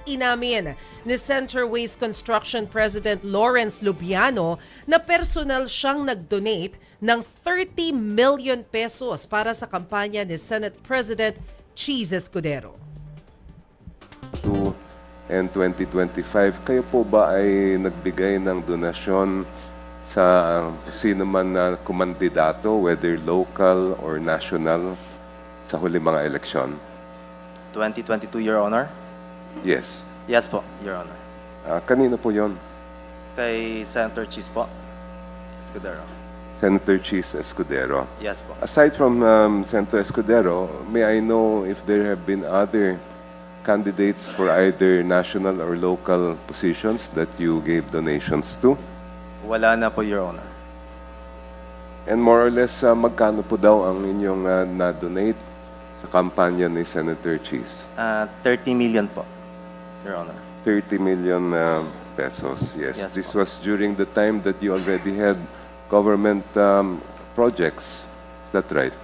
inamin ni Centerways Construction President Lawrence Lubiano na personal siyang nag-donate ng 30 million pesos para sa kampanya ni Senate President Cheese Escudero. And 2025, kayo po ba ay nagbigay ng donasyon sa sino man na kumandidato, whether local or national, sa huli mga eleksyon? 2022, Your Honor? Yes. Yes po, Your Honor. Kanino po yon? Kay Senator Cheese po. Escudero. Senator Cheese Escudero. Yes po. Aside from Senator Escudero, may I know if there have been other candidates for either national or local positions that you gave donations to? Wala na po, Your Honor. And more or less, magkano po daw ang inyong na-donate sa kampanya ni Senator Cheese? 30 million po, Your Honor. 30 million pesos, yes. Yes This po. was during the time that you already had government projects. Is that right?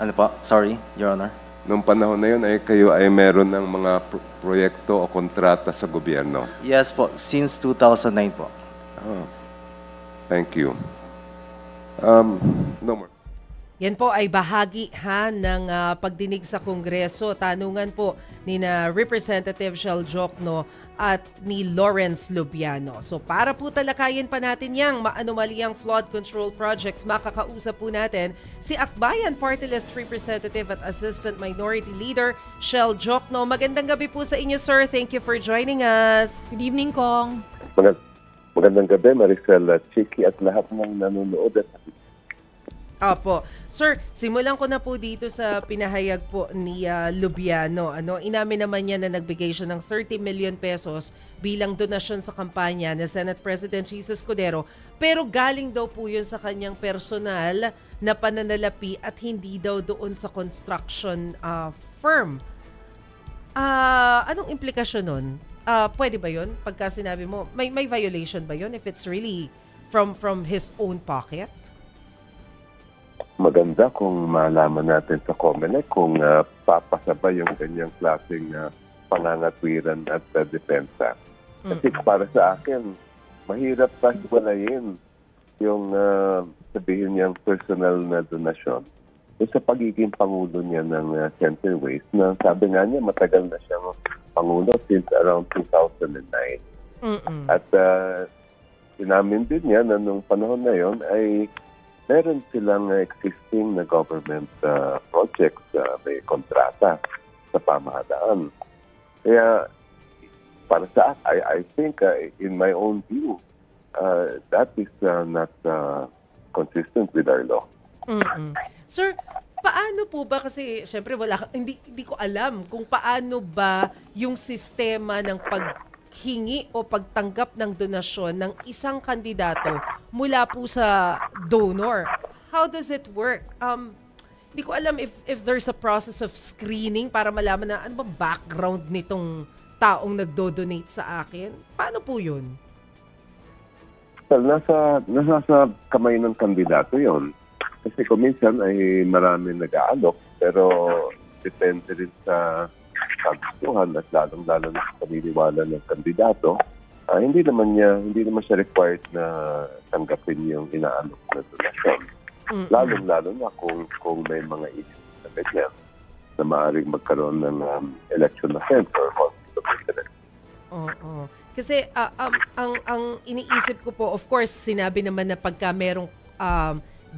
Ano po? Sorry, Your Honor. Noong panahon na yun, ay kayo ay meron ng mga proyekto o kontrata sa gobyerno? Yes po, since 2009 po. Oh, thank you. No more. Yan po ay bahagi ng pagdinig sa Kongreso. Tanungan po ni na Representative Shell Jokno at ni Lawrence Lubiano. So para po talakayin pa natin yang maanomaliang flood control projects, makakausap po natin si Akbayan Party List Representative at Assistant Minority Leader Shell Jokno. Magandang gabi po sa inyo, sir. Thank you for joining us. Good evening, Kong. Magandang gabi, Maricel, Chiki at lahat ng nanonood at Opo. Sir, simulan ko na po dito sa pinahayag po ni Lubiano. Inamin naman niya na nagbigay siya ng 30 million pesos bilang donasyon sa kampanya ni Senate President Cheese Escudero. Pero galing daw po yun sa kanyang personal na pananalapi at hindi daw doon sa construction firm. Anong implikasyon nun? Pwede ba yun? Pagka sinabi mo, may violation ba yun if it's really from his own pocket? Maganda kung malaman natin sa COMELEC kung papasabay yung ganyang klaseng pangangatwiran at depensa. Kasi para sa akin, mahirap pahiwalayin yung sabihin niyang personal na donasyon sa pagiging pangulo niya ng Centerways na sabi nga niya matagal na siyang pangulo since around 2009. At inamin din niya na nung panahon na yon ay meron silang existing na government projects, may kontrata sa pamahalaan. Kaya para sa I think in my own view, that is not consistent with our law. Sir, paano po ba kasi syempre hindi ko alam kung paano ba yung sistema ng paghingi o pagtanggap ng donasyon ng isang kandidato mula po sa donor. How does it work? Hindi ko alam if there's a process of screening para malaman na ano ba background nitong taong nagdo-donate sa akin. Paano po yun? Well, nasa kamay ng kandidato yon. Kasi kung minsan ay marami nag-aalok, pero depende rin sa kagustuhan at lalong-lalo na sa paniniwala ng kandidato, hindi naman siya required na tanggapin yung inaalok na donasyon. Lalong-lalo na kung may mga issues na ganyan na maaaring magkaroon ng election offense or conflict of interest. Oo. Kasi ang iniisip ko po, of course, sinabi naman na pagka merong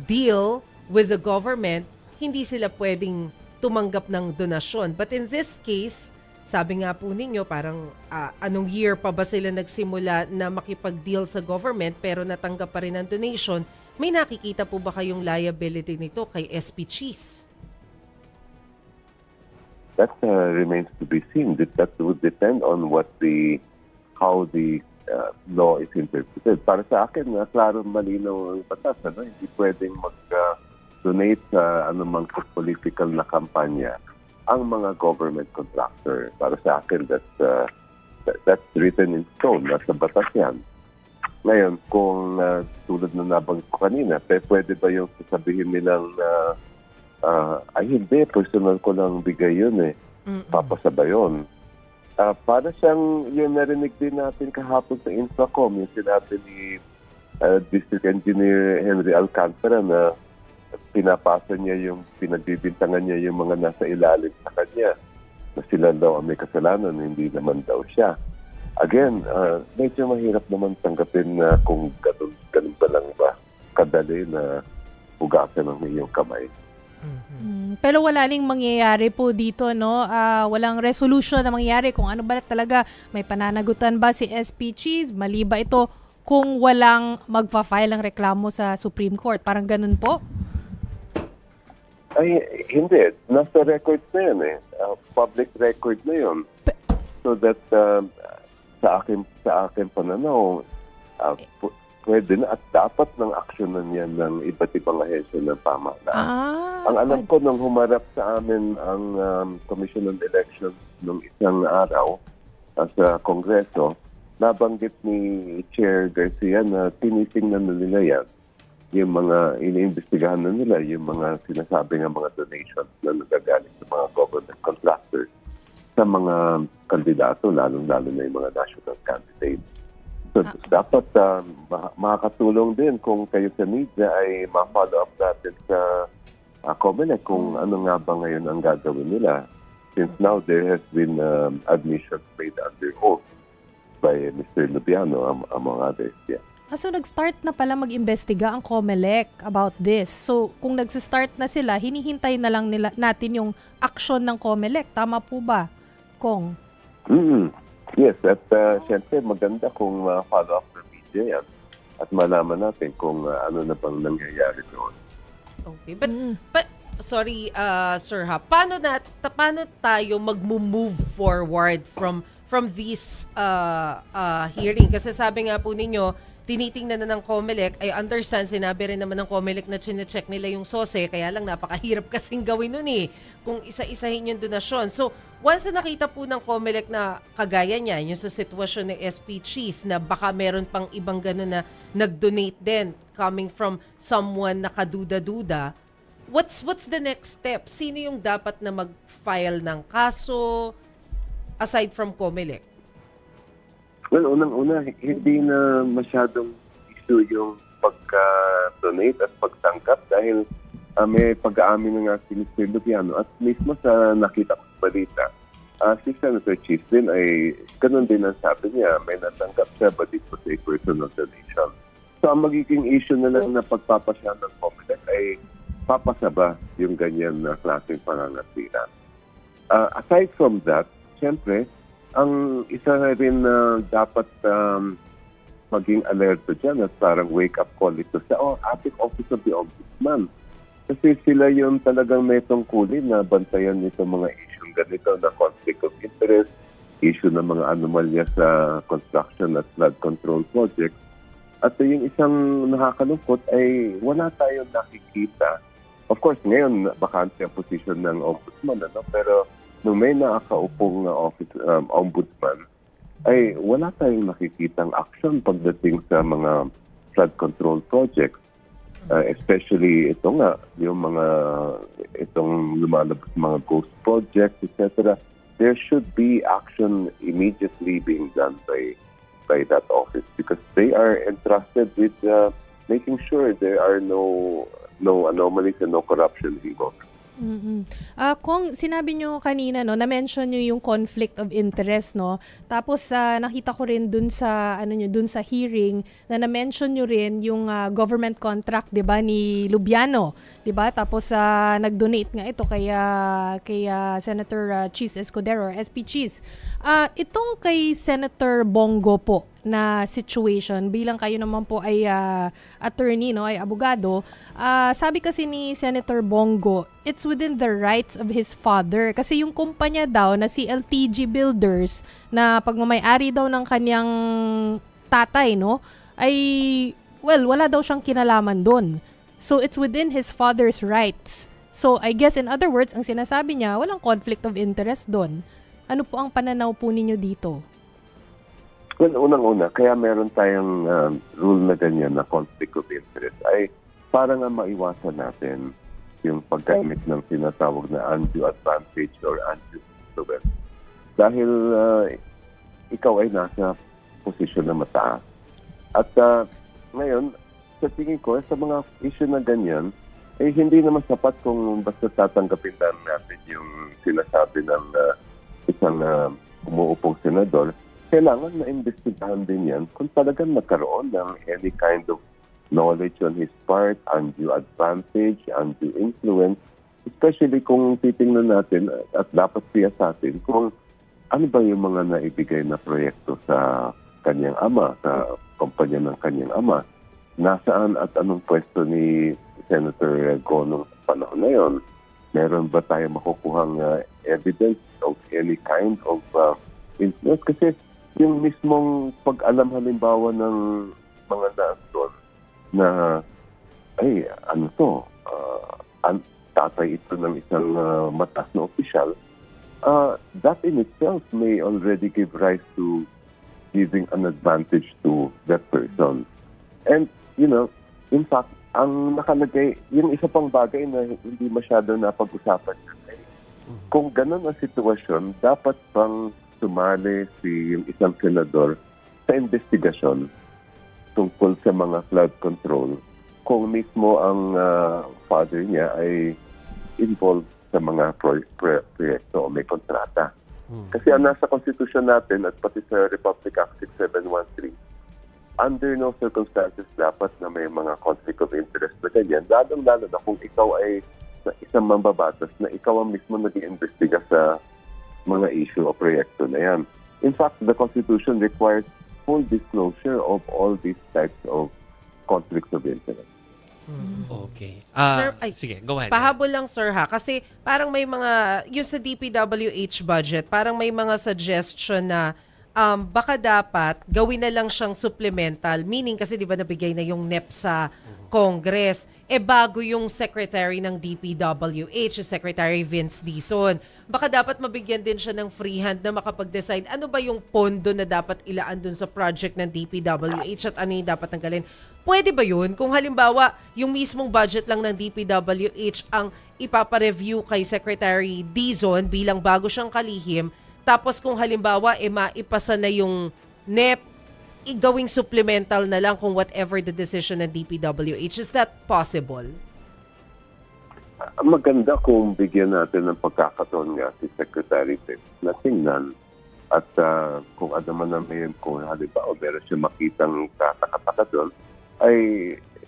deal with the government, hindi sila pwedeng tumanggap ng donasyon. But in this case, sabi nga po ninyo, parang anong year pa ba sila nagsimula na makipag-deal sa government pero natanggap pa rin ang donation? May nakikita po ba kayong liability nito kay SP Cheese? That remains to be seen. That would depend on how the law is interpreted. Para sa akin, klaro malinaw ang batas. Hindi pwedeng mag-donate sa anumang political na kampanya ang mga government contractor. Para sa akin, that's written in stone. Nasa batas yan. Ngayon, kung tulad na nabanggit ko kanina, pwede ba yung sasabihin nilang ay hindi, personal ko lang bigay yun papasabay yun. para siyang yung narinig din natin kahapon sa Infracom, yung sinabi ni District Engineer Henry Alcantara na pinapasa niya pinagbibintangan niya yung mga nasa ilalim sa kanya na sila daw ang may kasalanan, hindi naman daw siya. Again, medyo mahirap naman tanggapin na kung ganun ba lang ba kadali na hugasan ng iyong kamay. Pero wala ning mangyayari po dito, no? Walang resolution na mangyayari kung ano ba talaga, may pananagutan ba si SP Cheese, mali ba ito kung walang magpa-file ng reklamo sa Supreme Court. Parang ganun po? Ay, hindi. Nasa record na yun eh. Public record na yun. So that sa akin pananaw, pwede na at dapat ng aksyonan yan ng iba't ibang ahensya ng pamahalaan. Ang alam ko nung humarap sa amin ang Commission on Elections nung isang araw sa Kongreso, nabanggit ni Chair Garcia na tinitingnan na nila yan, yung mga iniimbestigahan na nila, yung mga sinasabi ng mga donations na nagagaling sa mga government contractors sa mga kandidato, lalong-lalo na yung mga national candidates. So, dapat makakatulong din kung kayo sa media ay ma-follow up natin sa COMELEC kung ano nga ba ngayon ang gagawin nila. Since now there has been admissions made under oath by Mr. Lubiano, among others. Yeah. So nag-start na pala mag-imbestiga ang COMELEC about this. So kung nag-start na sila, hinihintay na lang natin yung action ng COMELEC. Tama po ba, Kong? Yes, at syempre maganda kung follow up ng media yan at malaman natin kung ano na bang nangyayari doon. Okay, but sorry, Sir Ha, paano tayo mag-move forward from this hearing? Kasi sabi nga po ninyo, tinitingnan na ng COMELEC. I understand, sinabi rin naman ng COMELEC na chine-check nila yung SOSE, kaya lang napakahirap kasing gawin nun eh, kung isa-isahin yung donasyon. So, once na nakita po ng COMELEC na kagaya niya, yung sa sitwasyon ng SP Cheese, na baka meron pang ibang gano'n na nag-donate din, coming from someone na kaduda-duda, what's the next step? Sino yung dapat na mag-file ng kaso aside from COMELEC? Well, unang-una, hindi na masyadong issue yung pagka-donate at pagtangkap dahil may pag-aamin na nga si Mr. Lupiano at mismo sa nakita ko sa balita, si Senator Cheese din ay ganun din ang sabi niya, may natanggap siya but it was a personal donation. So ang magiging issue na lang na pagpapasya ng COMELEC ay papasaba yung ganyan na klaseng pangangatwiran. Aside from that, siyempre, ang isa na rin na dapat maging alerto dyan at parang wake-up call ito sa ating Office of the Ombudsman. Kasi sila yung talagang may tungkulin na bantayan nito mga issue ganito na conflict of interest, issue ng mga anomalya sa construction at flood control projects. At yung isang nakakalungkot ay wala tayong nakikita. Of course, ngayon, bakante ang position ng Ombudsman, pero nung may nakakaupong ombudsman, ay wala tayong nakikitang action pagdating sa mga flood control projects. Especially ito nga, yung itong lumalabas mga ghost projects, etc. There should be action immediately being done by that office because they are entrusted with making sure there are no anomalies and no corruption involved. Kung sinabi nyo kanina, no, na-mention nyo yung conflict of interest, no? Tapos nakita ko rin dun sa hearing na-mention nyo rin yung government contract, 'di ba, ni Lubiano, 'di ba? Tapos nag-donate nga ito kay Senator Cheese Escudero or SP Cheese. Itong kay Senator Bongo po na situation, bilang kayo naman po ay attorney, no, ay abogado, sabi kasi ni Senator Bongo, it's within the rights of his father. Kasi yung kumpanya daw na si LTG Builders, na pagmamay-ari daw ng kanyang tatay, no, ay, wala daw siyang kinalaman doon. So, it's within his father's rights. So, I guess in other words, ang sinasabi niya, walang conflict of interest doon. Ano po ang pananaw po ninyo dito? Well, unang-una, kaya meron tayong rule na ganyan na conflict of interest ay para nga maiwasan natin yung paggamit ng sinatawag na undue advantage or undue influence. dahil ikaw ay nasa posisyon na mataas. At ngayon, sa tingin ko, sa mga issue na ganyan, hindi naman sapat kung basta tatanggapin lang natin yung sinasabi ng isang umuupong senador. Kailangan na-investigahan din yan kung talagang nagkaroon ng any kind of knowledge on his part, undue advantage, undue influence, especially kung titingnan natin at dapat siya sa atin kung ano ba yung mga naibigay na proyekto sa kanyang ama, sa kumpanya ng kanyang ama. Nasaan at anong pwesto ni Senator Go nung panahon na yon? Meron ba tayo makukuhang evidence of any kind of influence? Kasi yung mismong pag-alam halimbawa ng mga naandun na tatay ito ng isang mataas na opisyal, that in itself may already give rise to giving an advantage to that person. And, in fact, ang nakalagay, yung isa pang bagay na hindi masyado napag-usapan ay kung ganun ang sitwasyon, dapat bang sumali si isang senador sa investigasyon tungkol sa mga flood control kung mismo ang father niya ay involved sa mga proyekto o may kontrata. Kasi ang nasa konstitusyon natin at pati sa Republic Act 6713, under no circumstances dapat na may mga conflict of interest na ganyan, lalong-lalo na kung ikaw ay isang mambabatas na ikaw ang mismo nag-iimbestiga sa mga issue o proyekto na yan. In fact, the Constitution requires full disclosure of all these types of conflicts of interest. Okay. Sir, sige, go ahead. Pahabol lang, sir, ha? Kasi parang may mga, yung sa DPWH budget, parang may mga suggestion na baka dapat gawin na lang siyang supplemental. Meaning, kasi di ba nabigay na yung NEP sa Congress, bago yung secretary ng DPWH, yung Secretary Vince Dizon. Baka dapat mabigyan din siya ng free hand na makapag-decide ano ba yung pondo na dapat ilaan dun sa project ng DPWH at ano yung dapat tanggalin. Pwede ba yun? Kung halimbawa, yung mismong budget lang ng DPWH ang ipapareview kay Secretary Dizon bilang bago siyang kalihim, tapos kung halimbawa, maipasa na yung NEP, gawing supplemental na lang kung whatever the decision ng DPWH. Is that possible? Maganda kung bigyan natin ng pagkakataon nga si Secretary Vince na tingnan at kung ano man naman kung halimbawa meron siya makitang katakataka doon, ay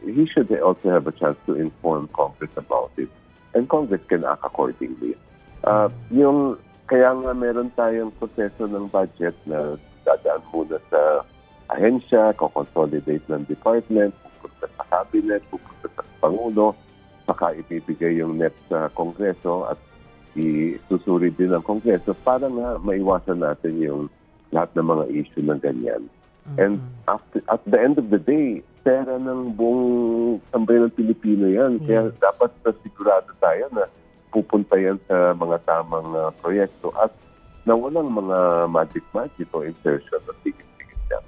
he should also have a chance to inform Congress about it. And Congress can act accordingly. Kaya nga meron tayong proseso ng budget na dadaan muna sa ahensya, consolidate ng department, pupunta sa cabinet, pupunta sa Pangulo, saka ibibigay yung NEP sa Kongreso at isusuri din ng Kongreso para nga maiwasan natin yung lahat ng mga issue ng ganyan. And at the end of the day, pera ng buong sambayan ng Pilipino yan. Kaya dapat sigurado tayo na pupunta yan sa mga tamang proyekto at na walang mga magic o insertion na tigit-tigit yan.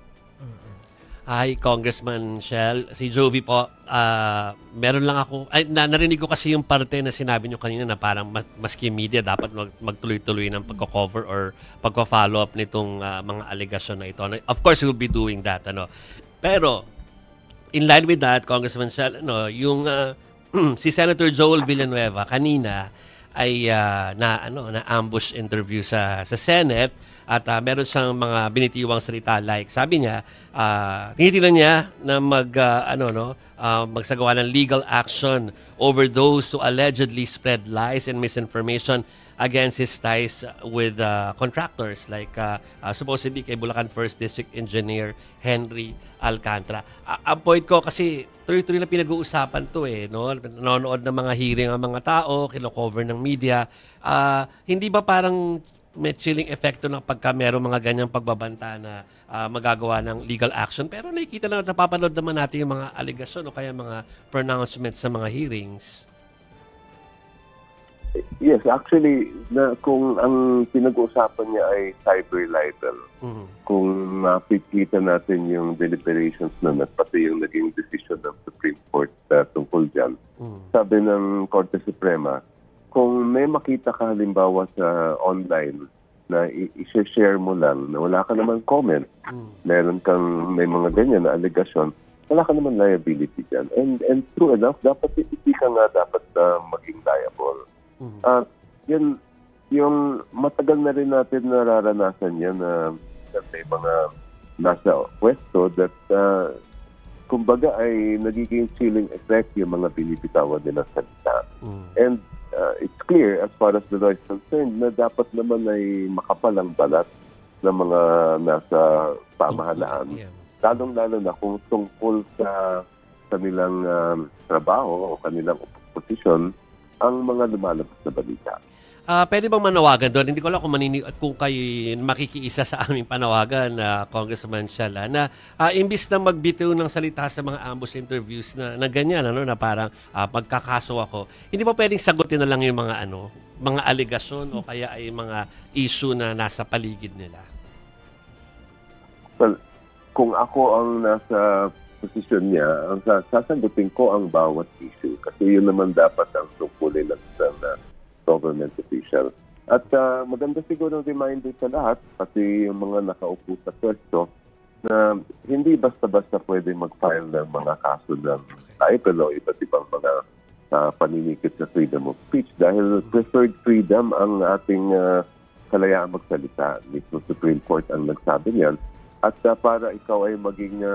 Hi, Congressman Shell. Si Jovi po, meron lang ako, narinig ko kasi yung parte na sinabi nyo kanina na parang maski media dapat magtuloy-tuloy ng pagko-cover or pagko-follow up nitong mga allegation na ito. Of course, we'll be doing that. Pero, in line with that, Congressman Shell, yung si Senator Joel Villanueva kanina ay na-ambush interview sa Senate at meron siyang mga binitiwang salita like sabi niya tinitingnan niya na magsagawa ng legal action over those who allegedly spread lies and misinformation against his ties with contractors like supposedly kay Bulacan 1st District Engineer Henry Alcantara. Ang point ko kasi tuloy-tuloy na pinag-uusapan to nanonood ng mga hearing ang mga tao, kino-cover ng media. Hindi ba parang may chilling epekto ng pagka merong mga ganyang pagbabanta na magagawa ng legal action? Pero nakikita na napapanood naman natin yung mga allegation o kaya mga pronouncements sa mga hearings. Yes, actually, kung ang pinag-uusapan niya ay cyber libel, kung makikita natin yung deliberations na pati yung naging decision ng Supreme Court tungkol dyan, sabi ng Korte Suprema, kung may makita ka halimbawa sa online na i-share mo lang na wala ka naman comment, may mga ganyan na allegation, wala ka naman liability dyan. And true enough, dapat hindi ka nga dapat maging liable. Yan, yung matagal na rin natin nararanasan yan na may mga nasa pwesto that kumbaga ay nagiging chilling effect yung mga binibitawan nilang salita. And it's clear as far as the law is concerned na dapat naman ay makapal ang balat ng mga nasa pamahalaan. Lalong-lalo na kung tungkol sa kanilang trabaho o kanilang posisyon ang mga lumalabas na balita. Pwede bang manawagan doon? Hindi ko alam kung kayo makikiisa sa aming panawagan, Congressman Siala, na imbis na magbitiw ng salita sa mga ambush interviews na ganyan, na parang magkakaso ako, hindi pa pwedeng sagutin na lang yung mga aligasyon o kaya ay mga issue na nasa paligid nila? Well, kung ako ang nasa posisyon niya, ang sasagutin ko ang bawat issue kasi yun naman dapat ang tungkulin ng isang government official. At maganda siguro reminder sa lahat, pati yung mga nakaupo sa pwesto, na hindi basta-basta pwede mag-file ng mga kaso ng libel o iba't ibang mga paninikit sa freedom of speech dahil preferred freedom ang ating kalayaan magsalita. Mismo Supreme Court ang nagsabi niyan. At para ikaw ay maging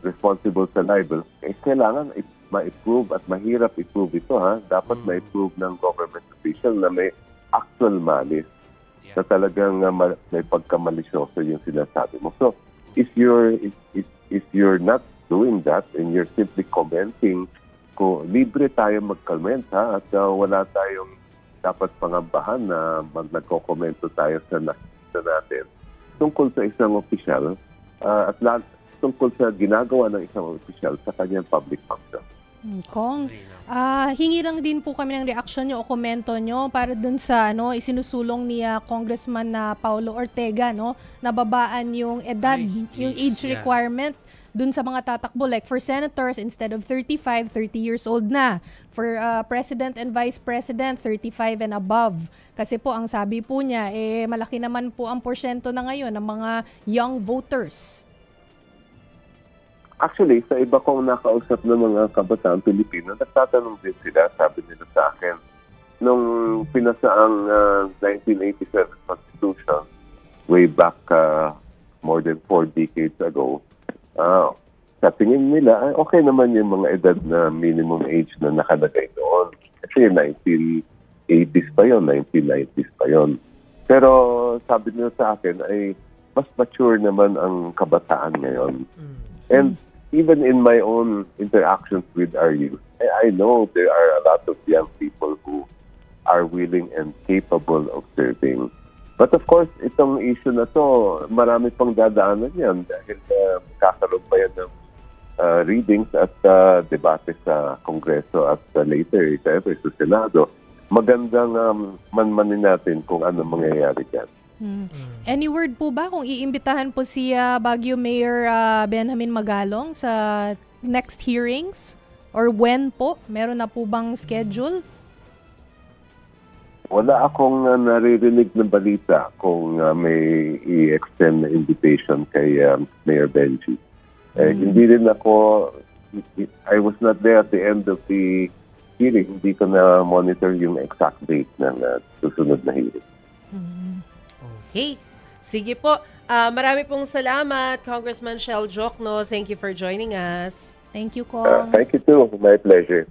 responsible sa libel, kailangan ma-approve at mahirap i-prove ito. Dapat ma-approve ng government official na may actual malice na talagang may pagkamalisyoso yung sinasabi mo. So, if you're not doing that and you're simply commenting, libre tayo mag-comment at wala tayong dapat pangambahan na nagko-komento tayo sa nakikita natin tungkol sa isang opisyal at tungkol sa ginagawa ng isang opisyal sa kanyang public function. Kong, hingi lang din po kami ng reaction nyo o komento nyo para dun sa isinusulong ni Congressman Paulo Ortega, nababaan yung edad, yung age requirement dun sa mga tatakbo. Like for senators, instead of 35, 30 years old na. For president and vice president, 35 and above. Kasi po, ang sabi po niya, malaki naman po ang porsyento na ngayon ng mga young voters. Actually, sa iba kong nakausap ng mga kabataan Pilipino, nagtatanong din sila, sabi nila sa akin, nung pinasaang 1987 Constitution, way back more than 4 decades ago, sa tingin nila, okay naman yung mga edad na minimum age na nakalagay doon. Kasi 1980s pa yun, 1990s pa yun. Pero sabi nila sa akin ay mas mature naman ang kabataan ngayon. And even in my own interactions with our youth, I know there are a lot of young people who are willing and capable of serving. But of course, itong issue na to, marami pang dadaanan yan dahil kakaroon pa yan ng readings at debate sa Kongreso at later, sa Senado. Magandang manmanin natin kung ano mangyayari dyan. Any word po ba kung iimbitahan po si Baguio Mayor Benjamin Magalong sa next hearings? Or when po? Meron na po bang schedule? Wala akong naririnig na balita kung may i-extend na invitation kay Mayor Benji. Hindi rin ako, I was not there at the end of the hearing. Hindi ko na monitor yung exact date ng susunod na hearing. Okay. Sige po. Marami pong salamat, Congressman Shell Jokno. Thank you for joining us. Thank you, Kong. Thank you too. My pleasure.